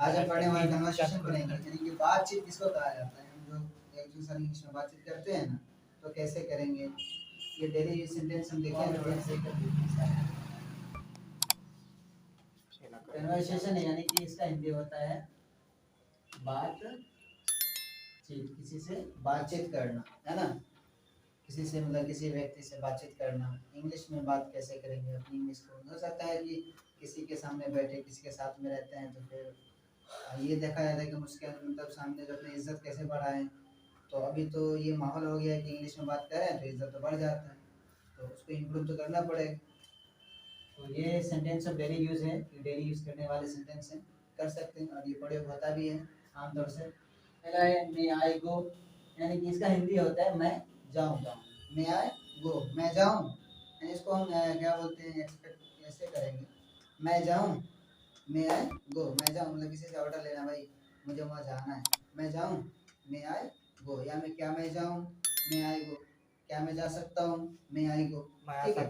आज हम पढ़ने वाले कन्वर्सेशन पढ़ेंगे, यानी कि बातचीत किसको कहा जाता है। हम जो एक दूसरे इंग्लिश में बातचीत करते हैं ना, तो कैसे करेंगे, ये डेली यूज सेंटेंस हम देखें तो कैसे करते। कन्वर्सेशन यानी कि इसका हिंदी होता है बातचीत, किसी से बातचीत करना, है ना। किसी से मतलब किसी व्यक्ति से बातचीत करना। इंग्लिश में बात कैसे करेंगे, अपनी इंग्लिश को हो सकता है कि किसी के सामने बैठे, किसी के साथ में रहते हैं, तो फिर ये देखा जाता है कि उसके मतलब सामने जो अपनी इज्जत कैसे बढ़ाएं। तो अभी तो ये माहौल हो गया है कि इंग्लिश में बात करें तो इज्जत तो बढ़ जाता है, तो उसको इम्प्रूव तो करना पड़ेगा। तो ये सेंटेंस ऑफ डेली यूज है, कि डेली यूज करने वाले सेंटेंस हैं, कर सकते हैं, और ये प्रयोग होता भी है आमतौर से। पहला है मे आई गो, यानी कि इसका हिंदी होता है मैं जाऊँगा। मे आई गो, मैं जाऊँ, यानी इसको हम क्या बोलते हैं, एक्सपेक्ट कैसे करेंगे, मैं जाऊँ, मे आई गो, मैं जाऊँ मतलब किसी से ऑर्डर लेना, भाई मुझे वहाँ जाना है, मैं जाऊँ, मे आई गो। या मैं क्या मैं जाऊँ, मे आई गो, क्या मैं जा सकता हूँ, मे आई गो, ठीक है।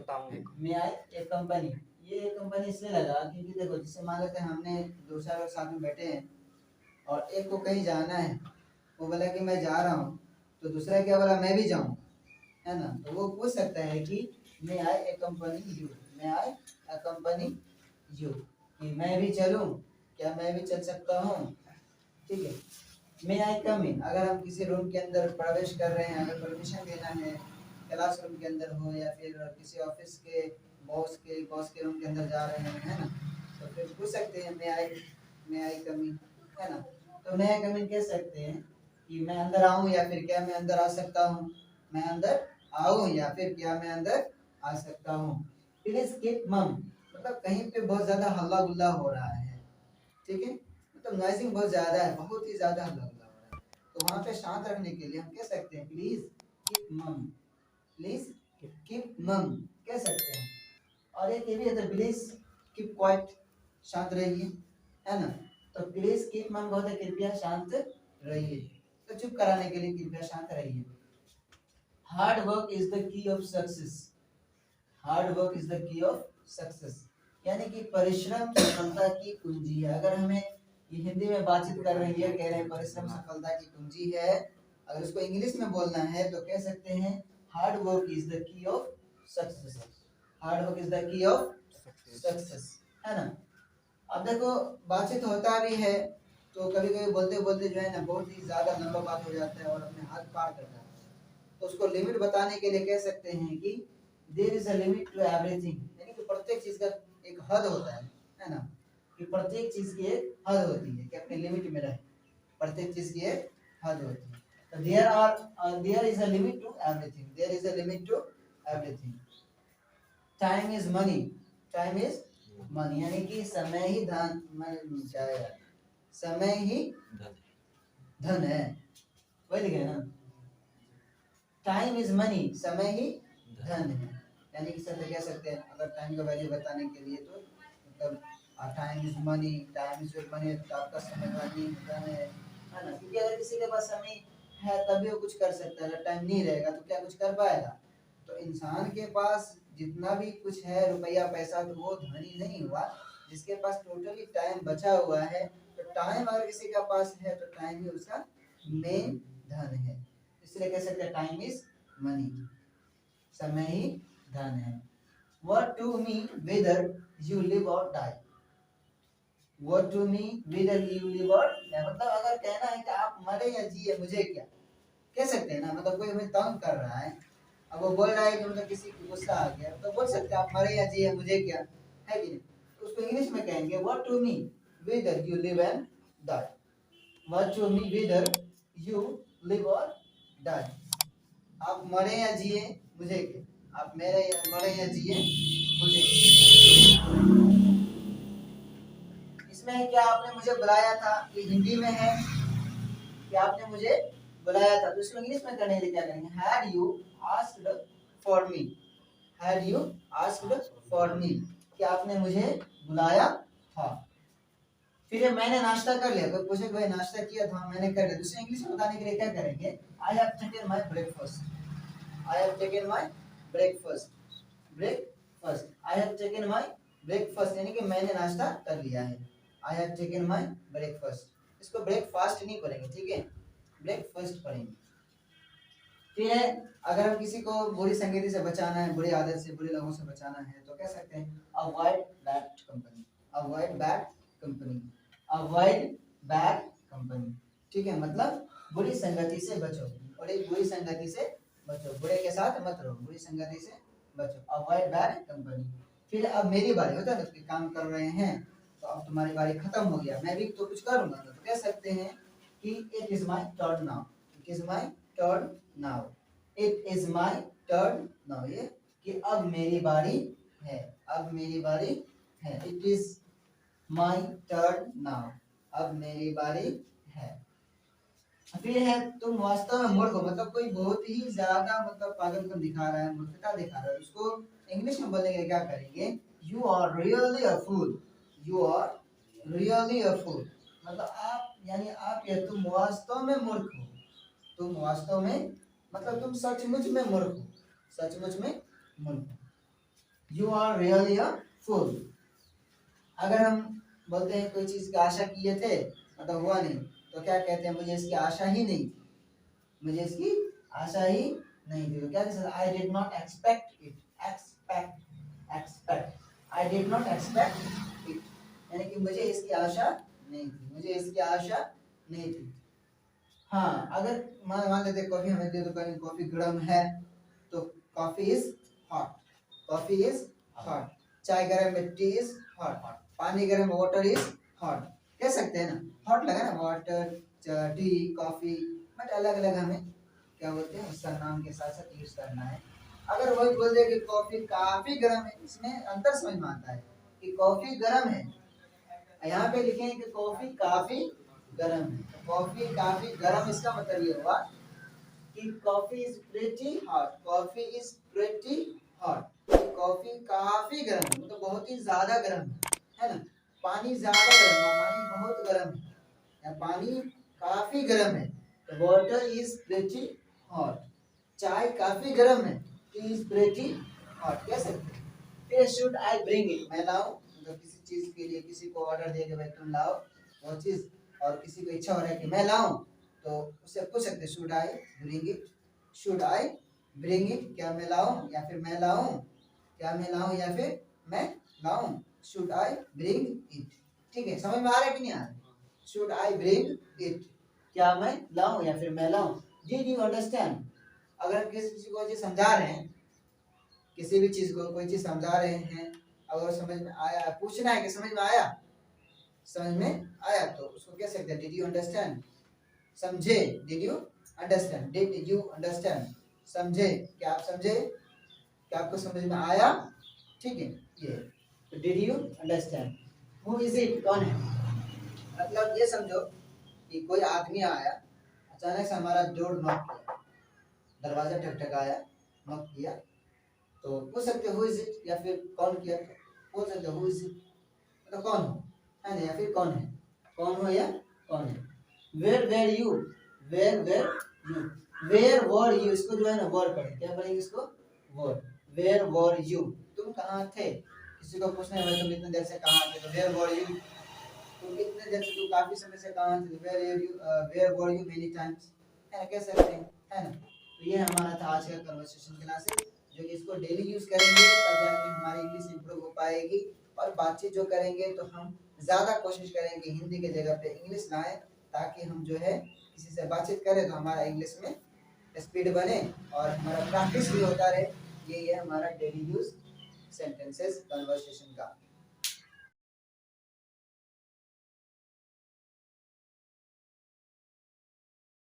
मे आई एक कंपनी, ये कंपनी इसलिए लगा क्योंकि देखो, जिससे मान लेते हैं हमने दो चार लोग साथ में बैठे हैं और एक को कहीं जाना है, वो बोला कि मैं जा रहा हूँ, तो दूसरा क्या बोला, मैं भी जाऊँ, है ना। तो वो पूछ सकता है कि may I accompany you, may I accompany you, कि मैं भी चलूं, क्या मैं भी चल सकता हूँ, ठीक है। मे आई कम इन, अगर हम किसी रूम के अंदर प्रवेश कर रहे हैं, अगर परमिशन लेना है, क्लासरूम के अंदर हो या फिर किसी ऑफिस के बॉस के रूम के अंदर जा रहे हैं, है ना, तो फिर पूछ सकते हैं मे आई कम इन, है ना। तो मे आई कम इन कह सकते हैं कि मैं अंदर आऊं, या फिर क्या मैं अंदर आ सकता हूँ, मैं अंदर आऊं, या फिर क्या मैं अंदर आ सकता हूँ। प्लीज कीप मम, मतलब कहीं पे बहुत ज्यादा हल्ला गुल्ला हो रहा है, ठीक है, मतलब नॉइजिंग बहुत ज्यादा है, बहुत ही ज्यादा हल्ला गुल्ला हो रहा है, तो वहां पे शांत रखने के लिए हम कह सकते हैं प्लीज कीप मम, प्लीज कीप मम कह सकते हैं। और एक ये भी है, तो प्लीज कीप क्वाइट, शांत रहिए, है ना। तो प्लीज कीप मम बहुत है, कृपया शांत रहिए, तो चुप कराने के लिए कृपया शांत रहिए। Hard work is the key of success, hard work is the key of success, यानी कि परिश्रम सफलता की कुंजी है। अगर हमें ये हिंदी में बातचीत कर रही है, कह रहे हैं परिश्रम सफलता की कुंजी है, अगर उसको इंग्लिश में बोलना है तो कह सकते हैं hard work is the key of success, hard work is the key of success, है ना। अब देखो, बातचीत होता भी है तो कभी कभी बोलते बोलते जो है ना, बहुत ही ज्यादा लंबा बात हो जाता है और अपने हाथ पार कर जाता है, तो उसको लिमिट बताने के लिए कह सकते हैं कि there is a limit to everything, यानी कि प्रत्येक चीज का एक हद होता है ना, कि प्रत्येक चीज की एक हद होती है कि अपने लिमिट में रहे, प्रत्येक चीज की एक हद होती है। तो there is a limit to everything, there is a limit to everything. Time is money, time is money, यानी कि समय ही धन, क्या है, समय ही धन है, वही लिखे ना, टाइम इज मनी, समय ही धन है, यानी कि सर कह सकते हैं अगर टाइम का वैल्यू बताने के लिए, तो मतलब time is money, time is your money, तो आपका समय धन है ना। क्योंकि अगर किसी के पास समय है तभी वो कुछ कर सकता है, अगर टाइम नहीं रहेगा तो क्या कुछ कर पाएगा। तो इंसान के पास जितना भी कुछ है, रुपया पैसा, तो वो धनी नहीं हुआ, जिसके पास टोटली टाइम बचा हुआ है। तो टाइम अगर किसी के पास है तो टाइम ही उसका मेन धन है, इसलिए कह सकते हैं टाइम इज मनी, समय ही धन है। What to me whether you live or die, what to me whether you live or die, मतलब अगर कहना है कि आप मरे या जिए मुझे क्या, कह सकते हैं ना। मतलब कोई हमें तंग कर रहा है, अब वो बोल रहा है कि मतलब किसी को गुस्सा आ गया, तो बोल सकते हैं आप मरे या जिए मुझे क्या, है कि नहीं। तो उसको इंग्लिश में कहेंगे what to me whether you live and die, what to me whether you live or die, आप मरे या जिए मुझे क्या, आप मरे या जिए मुझे। इसमें है क्या, आपने मुझे बुलाया था, ये हिंदी में है कि आपने मुझे बुलाया था, तो इसको इंग्लिश में करने के लिए क्या करेंगे, had you asked for me, had you asked for me, कि आपने मुझे बुलाया था। फिर मैंने नाश्ता कर लिया, कोई पूछे भाई नाश्ता किया था, मैंने कर लिया, दूसरे इंग्लिश में बताने के लिए क्या करेंगे, I have taken my breakfast, I have taken my breakfast, breakfast, I have taken my breakfast, यानी कि मैंने नाश्ता कर लिया है। I have taken my breakfast. इसको ब्रेकफास्ट नहीं पढ़ेंगे, ठीक है, ब्रेकफास्ट पढ़ेंगे। फिर है अगर हम किसी को बुरी संगति से बचाना है, बुरी आदत से, बुरे लोगों से बचाना है तो कह सकते हैं avoid bad company, avoid bad company, avoid bad company, ठीक है, मतलब बुरी संगति से बचो, बुरी संगति से बचो, बुरे के साथ मत रहो, बुरी संगति से बचो, अवॉइड बैड कंपनी। फिर अब मेरी बारी होता है ना, काम कर रहे हैं तो अब तुम्हारी बारी खत्म हो गया, मैं भी तो कुछ करूंगा, तो कह सकते हैं कि it is my turn now, it is my turn now, it is my turn now, ये कि अब मेरी बारी है, अब मेरी बारी है, it is my turn now, अब मेरी बारी है। फिर है तुम वास्तव में मूर्ख हो, मतलब कोई बहुत ही ज्यादा मतलब पागलपन दिखा रहा है, मूर्खता दिखा रहा है, उसको इंग्लिश में बोलेंगे, क्या करेंगे, you are really a fool, you are really a fool, मतलब आप यानी आप या तुम वास्तव में मूर्ख हो, तुम वास्तव में मतलब तुम सचमुच में मूर्ख हो, सचमुच में मूर्ख हो, यू आर रियली अ फूल। अगर हम बोलते हैं कोई चीज की आशा किए थे मतलब हुआ नहीं, तो क्या कहते हैं, मुझे इसकी आशा ही नहीं थी, मुझे इसकी आशा ही नहीं थी, तो क्या कहते हैं, I did not expect it, expect expect, I did not expect it, यानी कि मुझे इसकी आशा नहीं थी, मुझे इसकी आशा नहीं थी। हाँ, अगर मान लेते कॉफी हमें दे दो, कॉफी गर्म है तो coffee is hot, coffee is hot, चाय गर्म है, टी इज हॉट, पानी गर्म है, वाटर इज हॉट, कह सकते हैं ना, हॉट लगा ना, वाटर, टी, कॉफी, बट अलग अलग हमें क्या बोलते हैं उसका नाम के साथ साथ यूज करना है। अगर वही बोल दे कि कॉफी काफी गर्म है, इसमें अंतर समझ में आता है कि कॉफी गर्म है, यहाँ पे लिखे हैं कि कॉफी काफी गर्म है, कॉफी काफी गर्म, इसका मतलब ये हुआ कि coffee is pretty hot, coffee is pretty hot, coffee काफी गर्म है, मतलब बहुत ही ज्यादा गर्म है ना, पानी ज्यादा गर्म है, पानी बहुत गर्म है, या पानी काफी गर्म है, तो वाटर इज प्रीटी हॉट, चाय काफी गर्म है, टी इज प्रीटी हॉट, कह सकते हैं। फिर शुड आई ब्रिंग इट, मैं लाऊं, मतलब किसी चीज के लिए किसी को ऑर्डर दे के भाई तुम लाओ वो चीज, और किसी को इच्छा हो रहा है कि मैं लाऊं, तो उससे पूछ सकते should I bring it, should I bring it, क्या मैं लाऊं या फिर मैं लाऊं, क्या मैं लाऊं या फिर मैं लाऊं, शुड आई ब्रिंग इट, ठीक है, समझ में आ रहा है कि नहीं आ रहा, शुड आई ब्रिंग इट, क्या मैं लाऊं या फिर मैं लाऊं, डिड यू अंडरस्टैंड, अगर किसी को चीज समझा रहे हैं, किसी भी चीज को कोई चीज समझा रहे हैं, अगर समझ में आया, पूछना है कि समझ में आया, समझ में आया, तो उसको कह सकते हैं डिड यू अंडरस्टैंड, समझे, did you understand, did you understand, समझे, क्या आप समझे, क्या आपको समझ में आया, ठीक है, ये तो did you understand. Who is it, कौन है, मतलब ये समझो कि कोई आदमी आया, अचानक से हमारा डोर नॉक किया, दरवाजा ठकठकाया, नॉक किया, तो पूछ सकते हु इज इट, या फिर कौन किया, पूछ सकते हु इज इट, मतलब कौन हो, है ना, या फिर कौन है, कौन हो या कौन है। Where were you, where were you, where were you, इसको जो है ना वर पढ़े, क्या पढ़ेंगे इसको, वर, वेयर वर यू, तुम कहाँ थे, किसी को पूछना है भाई तुम इतने देर से कहाँ थे, तो वेयर वर यू, तुम इतने देर से, तुम काफी समय से कहाँ थे, where were you many times, है ना, कह सकते हैं, है ना। तो ये हमारा था आज का कन्वर्सेशन क्लासेस, जो कि इसको डेली यूज करेंगे तब जाके हमारी इंग्लिश इंप्रूव हो पाएगी, और बातचीत जो करेंगे तो हम ज़्यादा कोशिश करेंगे हिंदी के जगह पे इंग्लिश लाएं, ताकि हम जो है किसी से बातचीत करें तो हमारा इंग्लिश में स्पीड बने और हमारा प्रैक्टिस भी होता रहे। ये हमारा डेली यूज सेंटेंसेस कन्वर्सेशन का।